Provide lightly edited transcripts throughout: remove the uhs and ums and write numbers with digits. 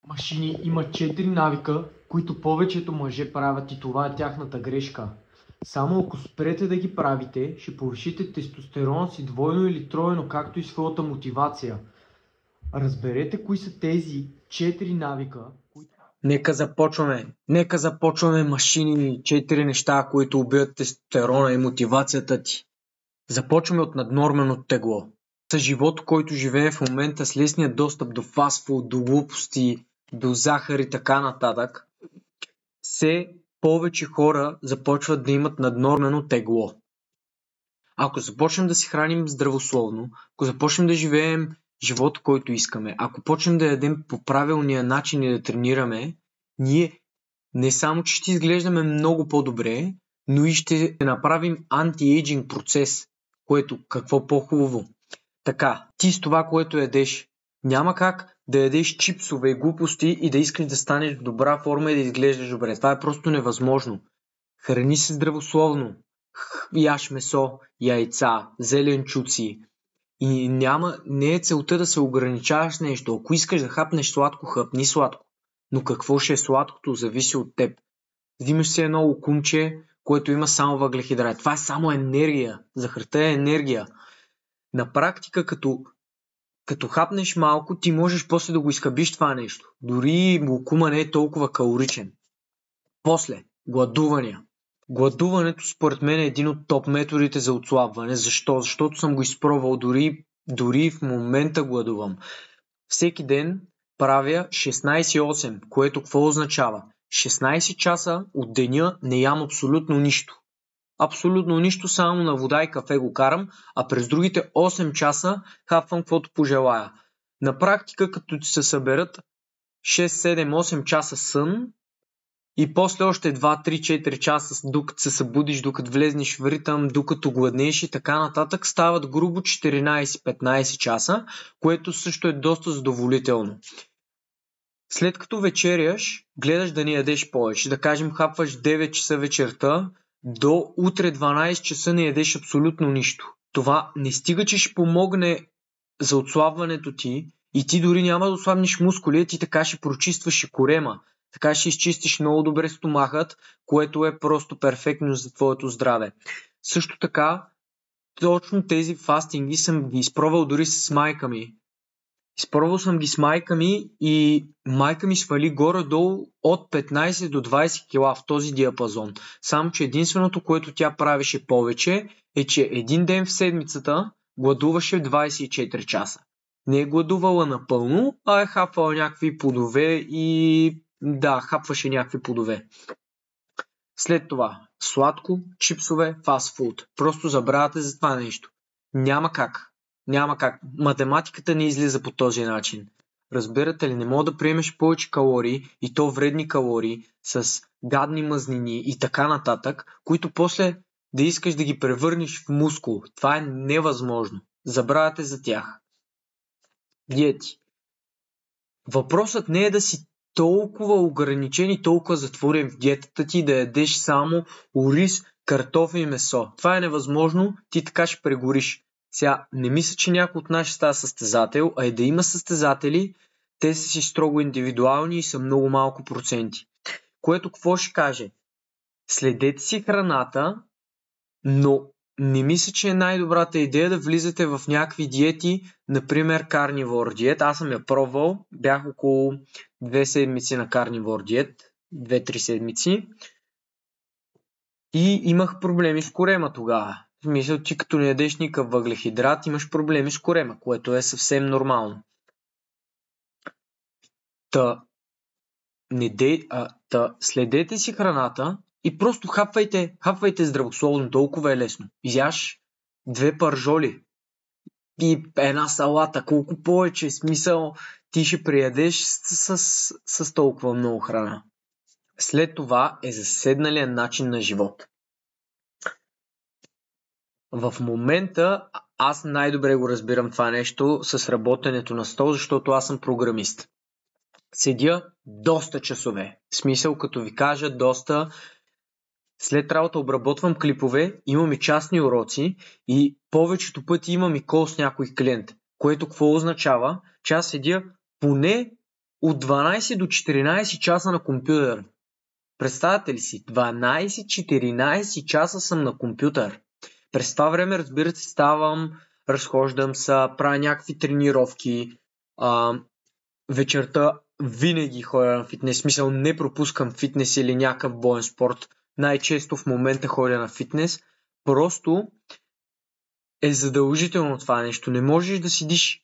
Машини имат 4 навика, които повечето мъже правят и това е тяхната грешка. Само ако спрете да ги правите, ще повишите тестостерона си двойно или тройно, както и своята мотивация. Разберете кои са тези 4 навика, които... Нека започваме машини. 4 неща, които убиват тестостерона и мотивацията ти. Започваме от наднормено тегло. С живот, който живее в момента с лесния достъп до фастфуд, до глупости, до захар и така нататък, все повече хора започват да имат наднормено тегло. Ако започнем да се храним здравословно, ако започнем да живеем живота, който искаме, ако почнем да ядем по правилния начин и да тренираме, ние не само, че ще изглеждаме много по-добре, но и ще направим анти-ейджинг процес, което какво по-хубаво. Така, ти с това, което ядеш, няма как да ядеш чипсове и глупости и да искаш да станеш в добра форма и да изглеждаш добре. Това е просто невъзможно. Храни се здравословно. Яш месо, яйца, зеленчуци. И не е целта да се ограничаваш нещо. Ако искаш да хапнеш сладко, хапни сладко. Но какво ще е сладкото, зависи от теб. Взимаш си едно лукумче, което има само въглехидрат. Това е само енергия. Захарта е енергия. На практика, като хапнеш малко, ти можеш после да го изхабиш това нещо. Дори лукума не е толкова калоричен. После, гладувания. Гладуването според мен е един от топ методите за отслабване. Защо? Защото съм го изпробвал, дори в момента гладувам. Всеки ден правя 16-8, което какво означава? 16 часа от деня не ям абсолютно нищо. Абсолютно нищо, само на вода и кафе го карам, а през другите 8 часа хапвам каквото пожелая. На практика, като ти се съберат 6-7-8 часа сън, и после още 2-3-4 часа, докато се събудиш, докато влезнеш в ритъм, докато гладнеш и така нататък, стават грубо 14-15 часа, което също е доста задоволително. След като вечеряш, гледаш да не ядеш повече. Да кажем, хапваш 9 часа вечерта, до утре 12 часа не ядеш абсолютно нищо. Това не стига, че ще помогне за отслабването ти и ти дори няма да отслабнеш мускули, ти така ще прочистваш и корема. Така ще изчистиш много добре стомахът, което е просто перфектно за твоето здраве. Също така, точно тези фастинги съм ги изпробвал дори с майка ми. Изпробвал съм ги с майка ми и майка ми свали горе-долу от 15 до 20 кила в този диапазон. Само, че единственото, което тя правеше повече, е, че един ден в седмицата гладуваше 24 часа. Не е гладувала напълно, а е хапвала някакви плодове и хапваше някакви плодове. След това сладко, чипсове, фастфуд. Просто забравяте за това нещо. Няма как. Математиката не излиза по този начин. Разбирате ли, не мога да приемеш повече калории и то вредни калории с гадни мазнини и така нататък, които после да искаш да ги превърнеш в мускул. Това е невъзможно. Забравяте за тях. Диети. Въпросът не е да си толкова ограничен и толкова затворен в диетата ти да ядеш само ориз, картофи и месо. Това е невъзможно, ти така ще прегориш. Сега, не мисля, че някой от нас ще става състезател, а и да има състезатели, те са си строго индивидуални и са много малко проценти. Което какво ще каже? Следете си храната, но не мисля, че е най-добрата идея да влизате в някакви диети, например карнивор диет. Аз съм я пробвал, бях около 2 седмици на карнивор диет, 2-3 седмици и имах проблеми с корема тогава. В смисъл, че като не ядеш никакъв въглехидрат, имаш проблеми с корема, което е съвсем нормално. Следете си храната и просто хапвайте здравословно, толкова е лесно. Изяш 2 пържоли и една салата, колко повече смисъл ти ще приядеш с толкова много храна. След това е заседналия начин на живот. В момента аз най-добре го разбирам това нещо с работенето на стол, защото аз съм програмист. Седя доста часове. В смисъл, като ви кажа, доста. След работа обработвам клипове, имам и частни уроци и повечето пъти имам и кол с някой клиент, което какво означава, че аз седя поне от 12 до 14 часа на компютър. Представете ли си? 12-14 часа съм на компютър. През това време, разбира се, ставам, разхождам се, правя някакви тренировки. Вечерта винаги ходя на фитнес. Смисъл, не пропускам фитнес или някакъв боен спорт. Най-често в момента ходя на фитнес. Просто е задължително това нещо. Не можеш да седиш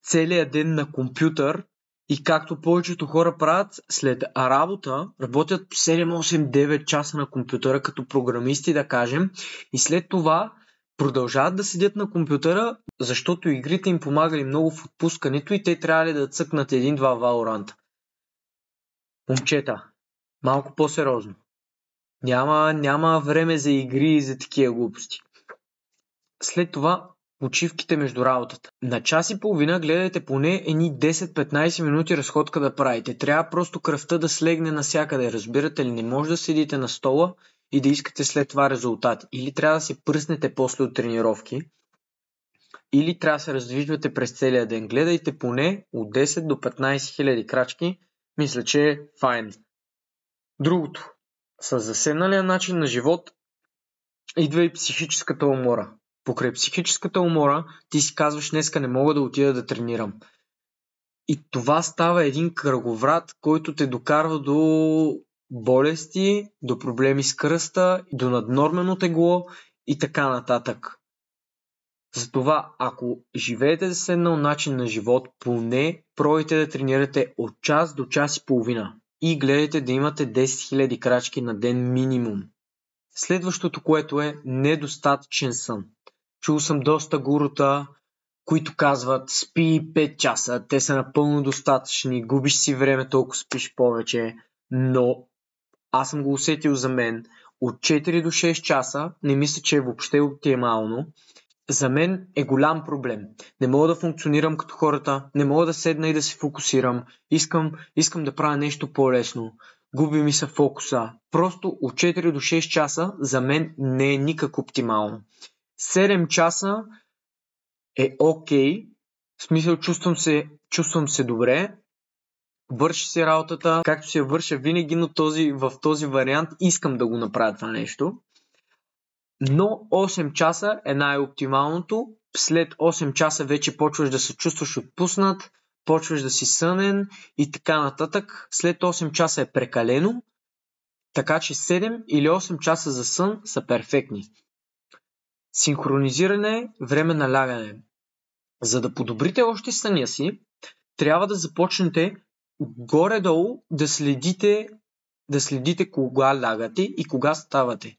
целия ден на компютър и както повечето хора правят след работа, работят 7, 8, 9 часа на компютъра като програмисти, да кажем, и след това продължават да седят на компютъра, защото игрите им помагали много в отпускането и те трябвали да цъкнат 1-2 Valorant. Момчета, малко по-сериозно. Няма време за игри и за такива глупости. След това почивките между работата. На час и половина гледайте поне едни 10-15 минути разходка да правите. Трябва просто кръвта да слегне навсякъде. Разбирате ли? Не може да седите на стола и да искате след това резултат. Или трябва да се пръснете после от тренировки, или трябва да се раздвижвате през целия ден. Гледайте поне от 10 до 15 хиляди крачки. Мисля, че е файн. Другото. С заседналия начин на живот идва и психическата умора. Покрай психическата умора ти си казваш: днеска не мога да отида да тренирам. И това става един кръговрат, който те докарва до болести, до проблеми с кръста, до наднормено тегло и така нататък. Затова, ако живеете заседнал начин на живот, поне пробвайте да тренирате от час до час и половина и гледайте да имате 10 000 крачки на ден минимум. Следващото, което е недостатъчен сън. Чул съм доста гурута, които казват: спи 5 часа, те са напълно достатъчни, губиш си време, толкова спиш повече, но аз съм го усетил за мен. От 4 до 6 часа не мисля, че е въобще оптимално. За мен е голям проблем. Не мога да функционирам като хората, не мога да седна и да се фокусирам. Искам да правя нещо по-лесно. Губи ми се фокуса. Просто от 4 до 6 часа за мен не е никак оптимално. 7 часа е окей. В смисъл, чувствам се добре. Върши се работата, както се върша винаги, но в този вариант искам да го направя това нещо. Но 8 часа е най-оптималното. След 8 часа вече почваш да се чувстваш отпуснат, почваш да си сънен и така нататък. След 8 часа е прекалено, така че 7 или 8 часа за сън са перфектни. Синхронизиране, време на лягане. За да подобрите още съня си, трябва да започнете горе-долу да следите кога лягате и кога ставате.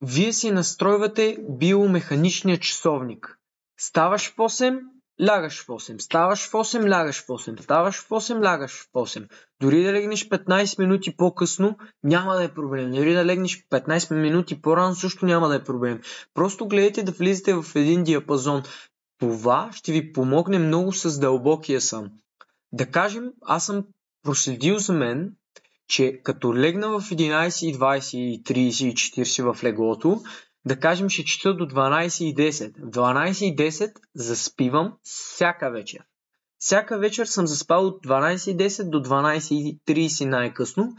Вие си настройвате биомеханичния часовник. Ставаш в 8, лягаш в 8. Ставаш в 8, лягаш в 8. Ставаш в 8, лягаш в 8. Дори да легнеш 15 минути по-късно, няма да е проблем. Дори да легнеш 15 минути по-рано, също няма да е проблем. Просто гледайте да влизате в един диапазон. Това ще ви помогне много с дълбокия сън. Да кажем, аз съм проследил за мен, че като легна в 11:20, 30 и 40 в леглото, да кажем, ще чета до 12:10. В 12:10 заспивам всяка вечер. Всяка вечер съм заспал от 12:10 до 12:30 най-късно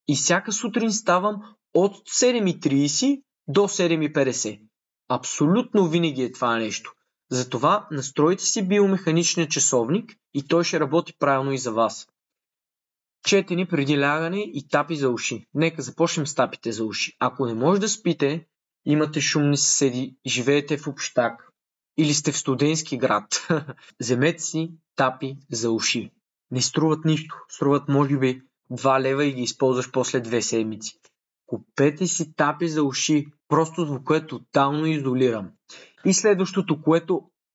и всяка сутрин ставам от 7:30 до 7:50. Абсолютно винаги е това нещо. Затова настройте си биомеханичния часовник и той ще работи правилно и за вас. Четени преди лягане и тапи за уши. Нека започнем с тапите за уши. Ако не може да спите, имате шумни съседи, живеете в общак или сте в студентски град, вземете си тапи за уши. Не струват нищо. Струват може би 2 лева и ги използваш после 2 седмици. Купете си тапи за уши. Просто звука е тотално изолиран. И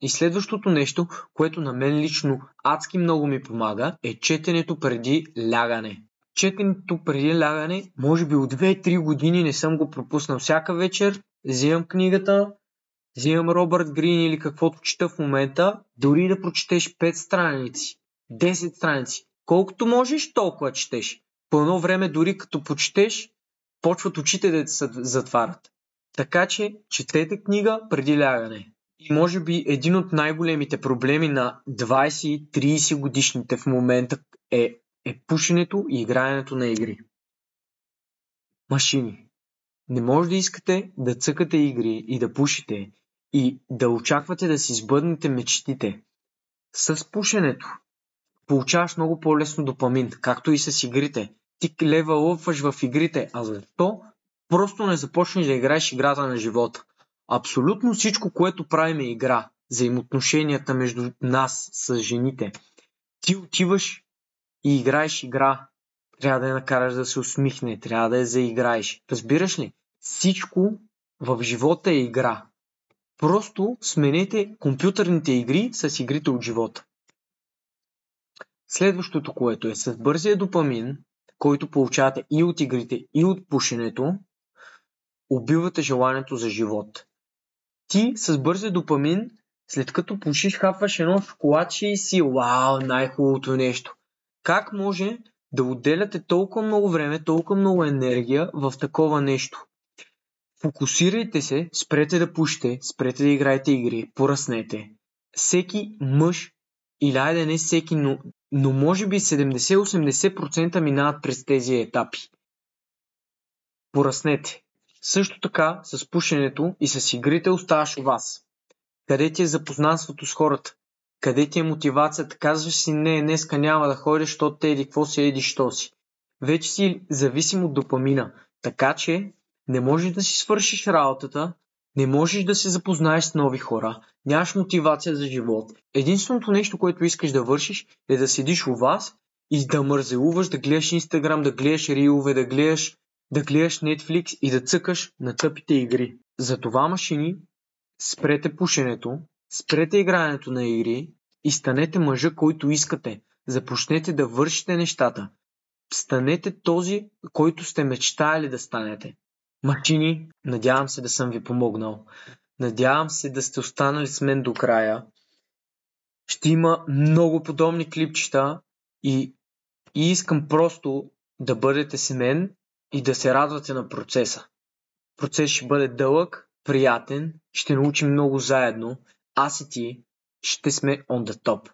следващото нещо, което на мен лично адски много ми помага, е четенето преди лягане. Четенето преди лягане, може би от 2-3 години не съм го пропуснал. Всяка вечер взимам книгата, взимам Робърт Грин или каквото чета в момента, дори да прочетеш 5 страници, 10 страници. Колкото можеш, толкова четеш. По едно време, дори като почетеш, почват очите да се затварят. Така че, четете книга преди лягане. И може би един от най-големите проблеми на 20-30 годишните в момента е е пушенето и играенето на игри. Машини. Не може да искате да цъкате игри и да пушите и да очаквате да си сбъднете мечтите. С пушенето получаваш много по-лесно допамин, както и с игрите. Ти левелъпваш в игрите, а защо просто не започнеш да играеш играта на живота? Абсолютно всичко, което правим е игра. Взаимоотношенията между нас с жените. Ти отиваш и играеш игра. Трябва да я накараш да се усмихне, трябва да я заиграеш. Разбираш ли? Всичко в живота е игра. Просто сменете компютърните игри с игрите от живота. Следващото, което е с бързия допамин, който получавате и от игрите, и от пушенето, убивате желанието за живот. Ти с бързия допамин, след като пушиш, хапваш едно шоколадче и си вау, най-хубавото нещо. Как може да отделяте толкова много време, толкова много енергия в такова нещо? Фокусирайте се, спрете да пушите, спрете да играете игри, поръснете. Всеки мъж, или айде не всеки, но може би 70-80% минават през тези етапи. Поръснете. Също така, с пушенето и с игрите оставаш у вас. Къде ти е запознанството с хората? Къде ти е мотивацията? Казваш си, не, днеска няма да ходиш, защото те еди какво си, еди що си. Вече си зависим от допамина. Така че не можеш да си свършиш работата, не можеш да се запознаеш с нови хора, нямаш мотивация за живот. Единственото нещо, което искаш да вършиш, е да седиш у вас и да мързелуваш, да гледаш Инстаграм, да гледаш рилове, да гледаш Netflix и да цъкаш на тъпите игри. Затова, машини, спрете пушенето, спрете игрането на игри и станете мъжа, който искате. Започнете да вършите нещата. Станете този, който сте мечтали да станете. Машини, надявам се да съм ви помогнал. Надявам се да сте останали с мен до края. Ще има много подобни клипчета и искам просто да бъдете с мен и да се радвате на процеса. Процес ще бъде дълъг, приятен, ще научим много заедно. Аз и ти ще сме on the top.